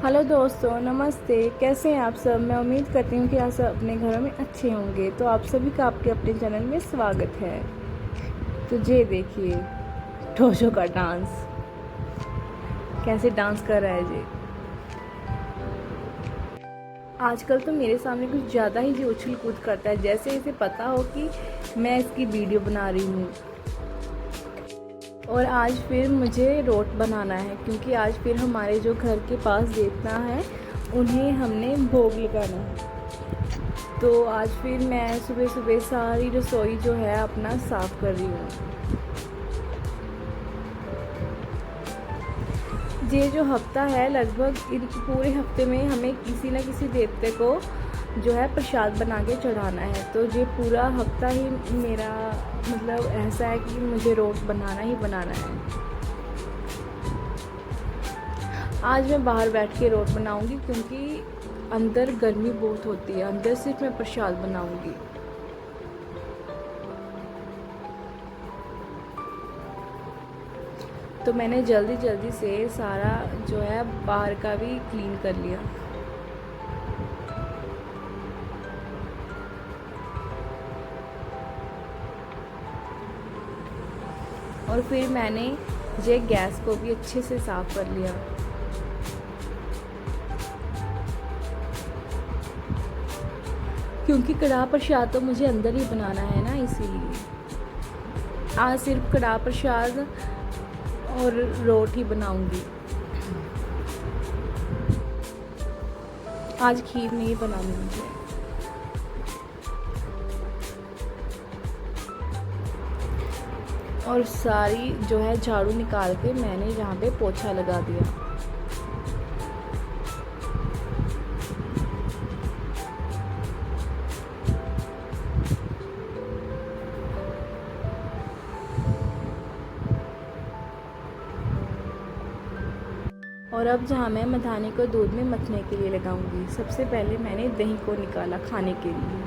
Hello दोस्तों, नमस्ते। कैसे हैं आप सब? मैं उम्मीद करती हूँ कि आप सब अपने घरों में अच्छे होंगे। तो आप सभी का आपके अपने चैनल में स्वागत है। तो ये देखिए टोजो का डांस, कैसे डांस कर रहा है ये। आजकल तो मेरे सामने कुछ ज़्यादा ही ये उछल कूद करता है, जैसे इसे पता हो कि मैं इसकी वीडियो बना रही हूँ। और आज फिर मुझे रोट बनाना है, क्योंकि आज फिर हमारे जो घर के पास देवता है उन्हें हमने भोग लगाना है। तो आज फिर मैं सुबह सुबह सारी रसोई जो है अपना साफ़ कर रही हूँ। ये जो हफ्ता है, लगभग इन पूरे हफ्ते में हमें किसी न किसी देवते को जो है प्रसाद बना के चढ़ाना है। तो ये पूरा हफ्ता ही मेरा मतलब ऐसा है कि मुझे रोट बनाना ही बनाना है। आज मैं बाहर बैठ के रोट बनाऊंगी, क्योंकि अंदर गर्मी बहुत होती है। अंदर सिर्फ मैं प्रसाद बनाऊंगी। तो मैंने जल्दी जल्दी से सारा जो है बाहर का भी क्लीन कर लिया। और फिर मैंने ये गैस को भी अच्छे से साफ़ कर लिया। क्योंकि कड़ाह प्रसाद तो मुझे अंदर ही बनाना है ना, इसीलिए आज सिर्फ कड़ाह प्रसाद और रोट ही बनाऊंगी। आज खीर नहीं बनानी मुझे। और सारी जो है झाड़ू निकाल के मैंने यहाँ पे पोछा लगा दिया। और अब जहाँ मैं मधानी को दूध में मथने के लिए लगाऊंगी। सबसे पहले मैंने दही को निकाला खाने के लिए।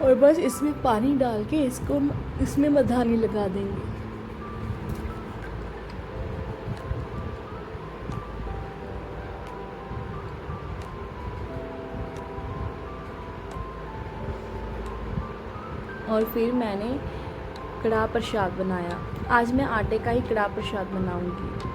और बस इसमें पानी डाल के इसको इसमें मधानी लगा देंगे। और फिर मैंने कड़ाह प्रसाद बनाया। आज मैं आटे का ही कड़ाह प्रसाद बनाऊंगी।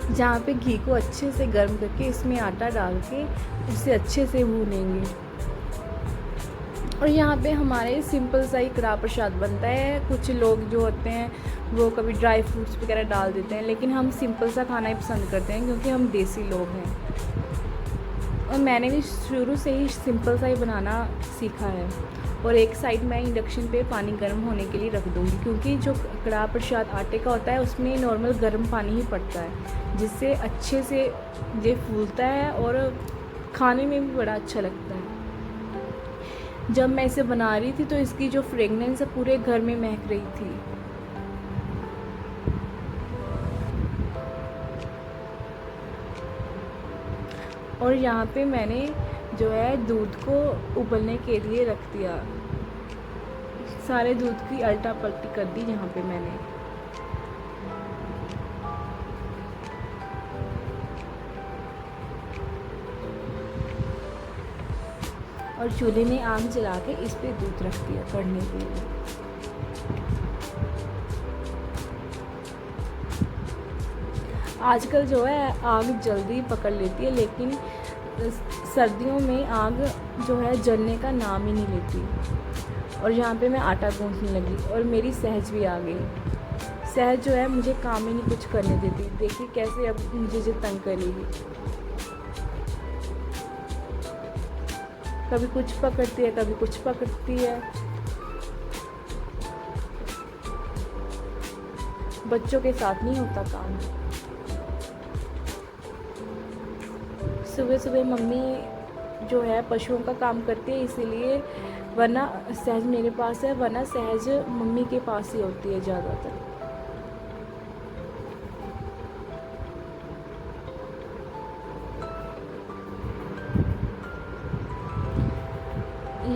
जहाँ पे घी को अच्छे से गर्म करके इसमें आटा डाल के उसे अच्छे से भूनेंगे। और यहाँ पे हमारे सिंपल सा ही कड़ाह प्रसाद बनता है। कुछ लोग जो होते हैं वो कभी ड्राई फ्रूट्स वगैरह डाल देते हैं, लेकिन हम सिंपल सा खाना ही पसंद करते हैं, क्योंकि हम देसी लोग हैं। और मैंने भी शुरू से ही सिंपल सा ही बनाना सीखा है। और एक साइड मैं इंडक्शन पे पानी गर्म होने के लिए रख दूँगी, क्योंकि जो कड़ाह प्रसाद आटे का होता है उसमें नॉर्मल गर्म पानी ही पड़ता है, जिससे अच्छे से ये फूलता है और खाने में भी बड़ा अच्छा लगता है। जब मैं इसे बना रही थी तो इसकी जो फ्रेगनेंस है पूरे घर में महक रही थी। और यहाँ पे मैंने जो है दूध को उबलने के लिए रख दिया। सारे दूध की अल्टा पल्टी कर दी यहाँ पे मैंने। और चूल्हे में आग जला के इस पे दूध रख दिया कढ़ने के लिए। आजकल जो है आग जल्दी पकड़ लेती है, लेकिन सर्दियों में आग जो है जलने का नाम ही नहीं लेती। और यहाँ पे मैं आटा गूंथने लगी और मेरी सहज भी आ गई। सहज जो है मुझे काम ही नहीं कुछ करने देती। देखिए कैसे अब मुझे जो तंग करेगी। कभी कुछ पकड़ती है, कभी कुछ पकड़ती है। बच्चों के साथ नहीं होता काम। सुबह सुबह मम्मी जो है पशुओं का काम करती है, इसीलिए वरना सहज मेरे पास है, वरना सहज मम्मी के पास ही होती है ज़्यादातर।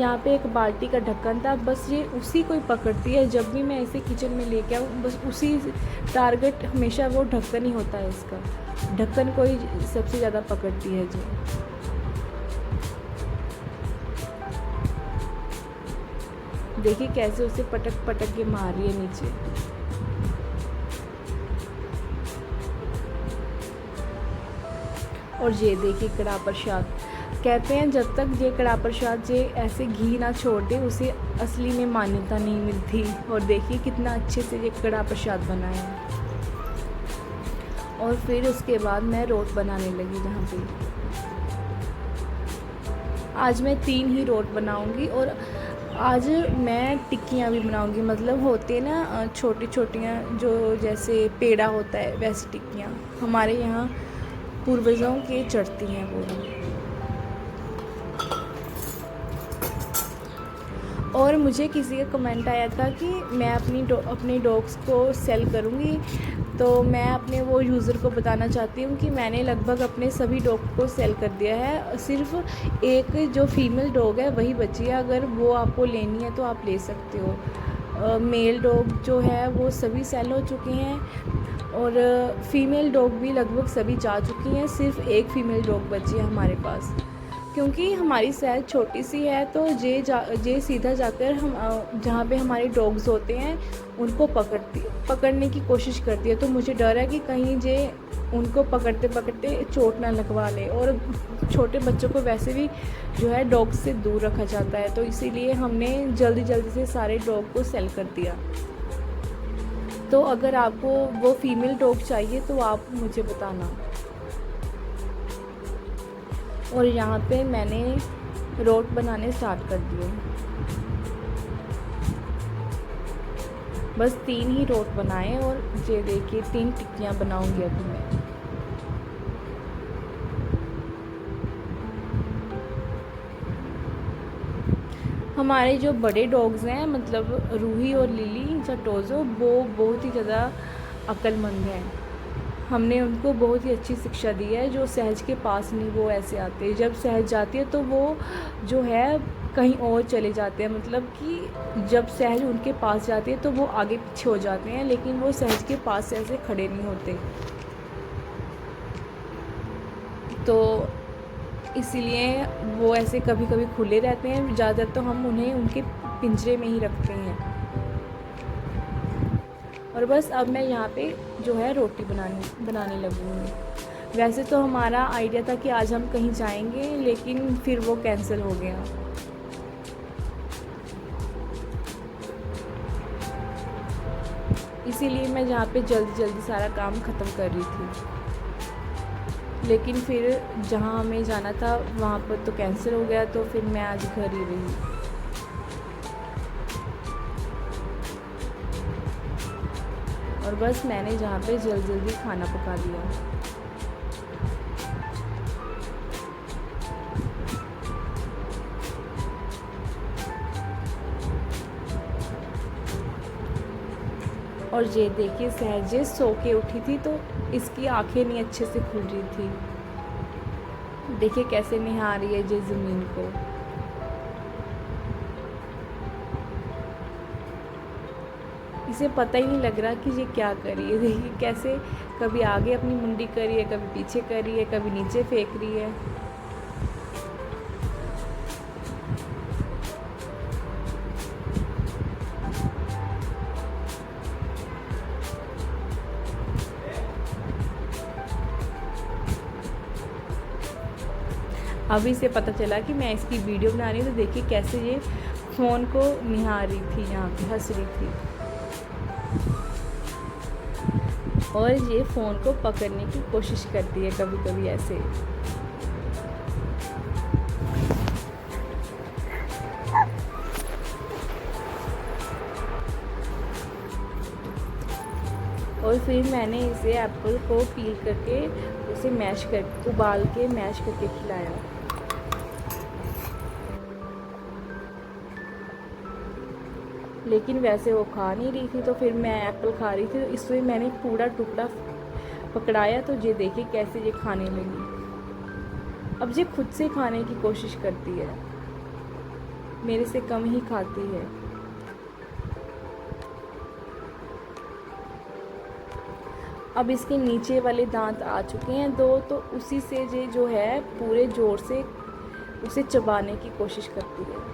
यहाँ पे एक बाल्टी का ढक्कन था, बस ये उसी को ही पकड़ती है। जब भी मैं इसे किचन में लेके आऊँ बस उसी टारगेट हमेशा वो ढक्कन ही होता है इसका, ढक्कन को ही सबसे ज़्यादा पकड़ती है जो। देखिए कैसे उसे पटक पटक के मार रही है नीचे। और ये देखिए कड़ा प्रसाद, कहते हैं जब तक ये कड़ा प्रसाद ये ऐसे घी ना छोड़ दे उसे असली में मान्यता नहीं मिलती। और देखिए कितना अच्छे से ये कड़ा प्रसाद बना है। और फिर उसके बाद मैं रोट बनाने लगी जहाँ पे। आज मैं 3 ही रोट बनाऊंगी और आज मैं टिक्कियाँ भी बनाऊंगी। मतलब होते हैं ना छोटी छोटियाँ जो जैसे पेड़ा होता है वैसी टिक्कियाँ हमारे यहाँ पूर्वजों के चढ़ती हैं वो। और मुझे किसी का कमेंट आया था कि मैं अपने डॉग्स को सेल करूँगी, तो मैं अपने वो यूज़र को बताना चाहती हूँ कि मैंने लगभग अपने सभी डॉग को सेल कर दिया है। सिर्फ एक जो फीमेल डॉग है वही बची है, अगर वो आपको लेनी है तो आप ले सकते हो। मेल डॉग जो है वो सभी सेल हो चुके हैं और फीमेल डॉग भी लगभग सभी जा चुकी हैं। सिर्फ एक फ़ीमेल डॉग बची है हमारे पास, क्योंकि हमारी शहर छोटी सी है तो जे सीधा जाकर हम जहाँ पे हमारे डॉग्स होते हैं उनको पकड़ने की कोशिश करती है। तो मुझे डर है कि कहीं जे उनको पकड़ते पकड़ते चोट ना लगवा ले। और छोटे बच्चों को वैसे भी जो है डॉग से दूर रखा जाता है, तो इसीलिए हमने जल्दी जल्दी से सारे डॉग को सेल कर दिया। तो अगर आपको वो फीमेल डॉग चाहिए तो आप मुझे बताना। और यहाँ पे मैंने रोट बनाने स्टार्ट कर दिए। बस 3 ही रोट बनाए और ये देखिए 3 टिक्कियाँ बनाऊंगी अभी मैं। हमारे जो बड़े डॉग्स हैं मतलब रूही और लिली चटोज़ो, वो बहुत ही ज़्यादा अक्लमंद हैं। हमने उनको बहुत ही अच्छी शिक्षा दी है। जो सहज के पास नहीं वो ऐसे आते हैं, जब सहज जाती है तो वो जो है कहीं और चले जाते हैं। मतलब कि जब सहज उनके पास जाती है तो वो आगे पीछे हो जाते हैं, लेकिन वो सहज के पास ऐसे खड़े नहीं होते। तो इसीलिए वो ऐसे कभी कभी खुले रहते हैं, ज़्यादातर तो हम उन्हें उनके पिंजरे में ही रखते हैं। और बस अब मैं यहाँ पे जो है रोटी बनाने लगूँगी। वैसे तो हमारा आइडिया था कि आज हम कहीं जाएंगे, लेकिन फिर वो कैंसिल हो गया। इसीलिए मैं जहाँ पे जल्दी जल्दी सारा काम ख़त्म कर रही थी, लेकिन फिर जहाँ हमें जाना था वहाँ पर तो कैंसिल हो गया, तो फिर मैं आज घर ही रही। और बस मैंने जहाँ पे जल्दी जल्दी खाना पका लिया। और ये देखिए सहजे सो के उठी थी तो इसकी आंखें नहीं अच्छे से खुल रही थी। देखिए कैसे निहार रही है ये ज़मीन को। इसे पता ही नहीं लग रहा कि ये क्या कर रही है। देखिए कैसे कभी आगे अपनी मुंडी कर रही है, कभी पीछे कर रही है, कभी नीचे फेंक रही है। अभी से पता चला कि मैं इसकी वीडियो बना रही हूँ, तो देखिए कैसे ये फ़ोन को निहार रही थी, यहाँ पे हंस रही थी और ये फ़ोन को पकड़ने की कोशिश करती है कभी कभी ऐसे। और फिर मैंने इसे एप्पल को पील करके उसे उबाल के मैश करके खिलाया। लेकिन वैसे वो खा नहीं रही थी, तो फिर मैं एप्पल खा रही थी, तो इसमें मैंने पूरा टुकड़ा पकड़ाया। तो ये देखिए कैसे ये खाने लगी। अब ये खुद से खाने की कोशिश करती है। मेरे से कम ही खाती है। अब इसके नीचे वाले दांत आ चुके हैं 2, तो उसी से ये जो है पूरे ज़ोर से उसे चबाने की कोशिश करती है।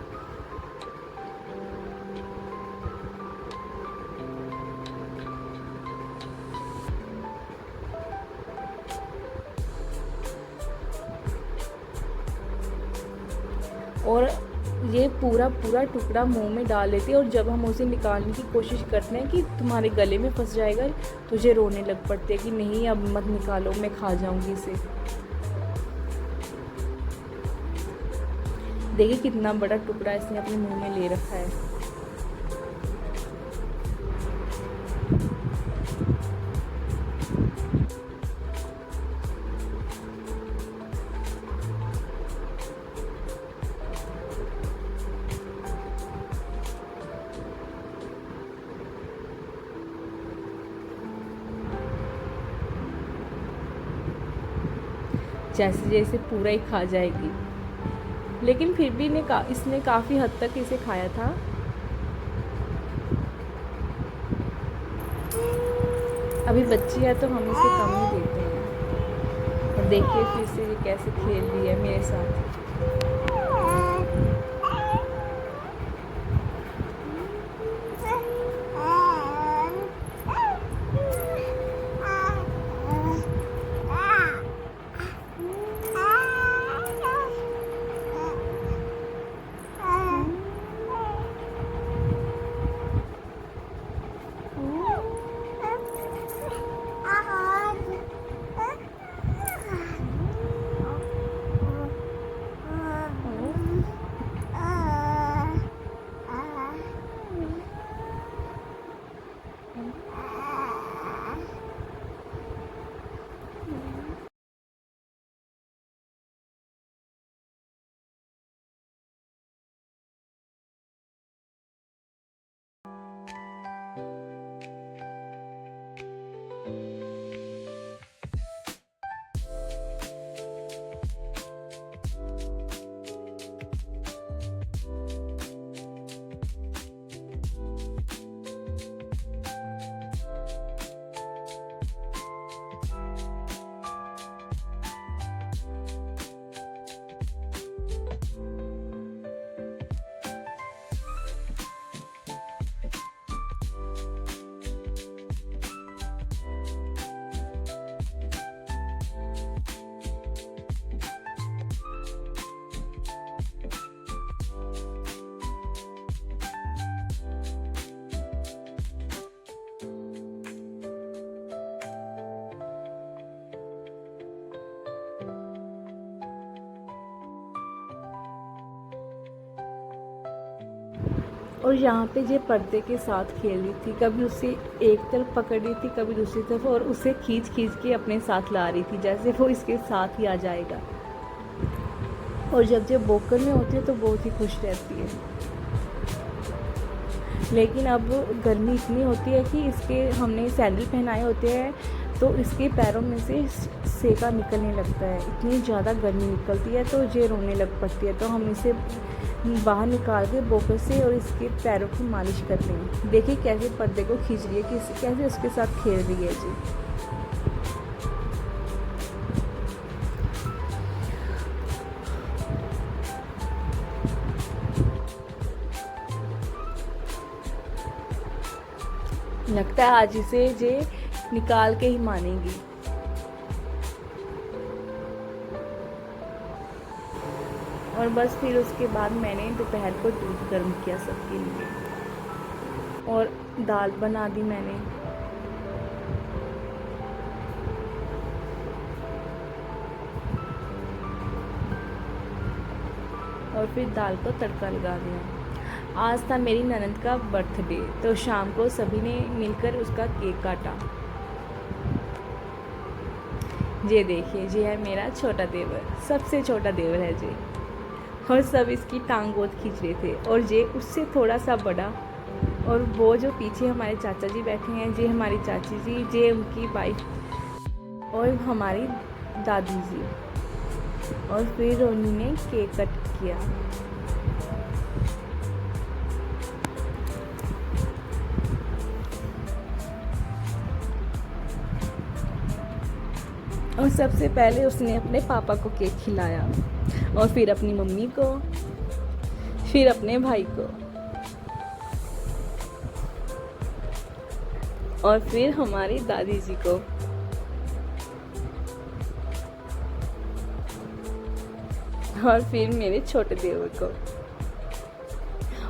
और ये पूरा पूरा टुकड़ा मुंह में डाल लेती है, और जब हम उसे निकालने की कोशिश करते हैं कि तुम्हारे गले में फंस जाएगा, तो ये रोने लग पड़ती है कि नहीं अब मत निकालो, मैं खा जाऊंगी इसे। देखिए कितना बड़ा टुकड़ा इसने अपने मुंह में ले रखा है। जैसे जैसे पूरा ही खा जाएगी, लेकिन फिर भी इसने काफ़ी हद तक इसे खाया था। अभी बच्ची है तो हम इसे कम ही देते हैं। और देखिए फिर से ये कैसे खेल रही है मेरे साथ। और यहाँ पे ये पर्दे के साथ खेल रही थी, कभी उसे एक तरफ पकड़ रही थी, कभी दूसरी तरफ, और उसे खींच खींच के अपने साथ ला रही थी, जैसे वो इसके साथ ही आ जाएगा। और जब जब बोकर में होती है तो बहुत ही खुश रहती है। लेकिन अब गर्मी इतनी होती है कि इसके हमने सैंडल पहनाए होते हैं, तो इसके पैरों में से सेका निकलने लगता है, इतनी ज़्यादा गर्मी निकलती है, तो ये रोने लग पड़ती है। तो हम इसे बाहर निकाल के बोकर से और इसके पैरों की मालिश करते हैं। देखिए कैसे पर्दे को खींच रही है, कैसे उसके साथ खेल रही है जी। लगता है आज इसे जे निकाल के ही मानेगी। और बस फिर उसके बाद मैंने दोपहर को दूध गर्म किया सबके लिए, और दाल बना दी मैंने। और फिर दाल को तड़का लगा दिया। आज था मेरी ननद का बर्थडे, तो शाम को सभी ने मिलकर उसका केक काटा। ये देखिए, ये है मेरा छोटा देवर, सबसे छोटा देवर है जी। और सब इसकी टांग गोद खींच रहे थे, और ये उससे थोड़ा सा बड़ा। और वो जो पीछे हमारे चाचा जी बैठे हैं, ये हमारी चाची जी, ये उनकी वाइफ, और हमारी दादी जी। और फिर उन्होंने केक कट किया। और सबसे पहले उसने अपने पापा को केक खिलाया और फिर अपनी मम्मी को, फिर अपने भाई को और फिर हमारी दादी जी को। और फिर मेरे छोटे देवर को।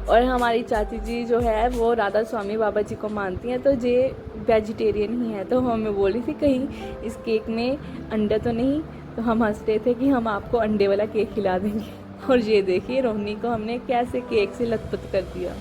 और हमारी चाची जी जो है वो राधा स्वामी बाबा जी को मानती हैं, तो ये वेजिटेरियन ही है। तो हमें बोली थी कहीं इस केक में अंडा तो नहीं, तो हम हंसते थे कि हम आपको अंडे वाला केक खिला देंगे। और ये देखिए रोहिणी को हमने कैसे केक से लथपथ कर दिया।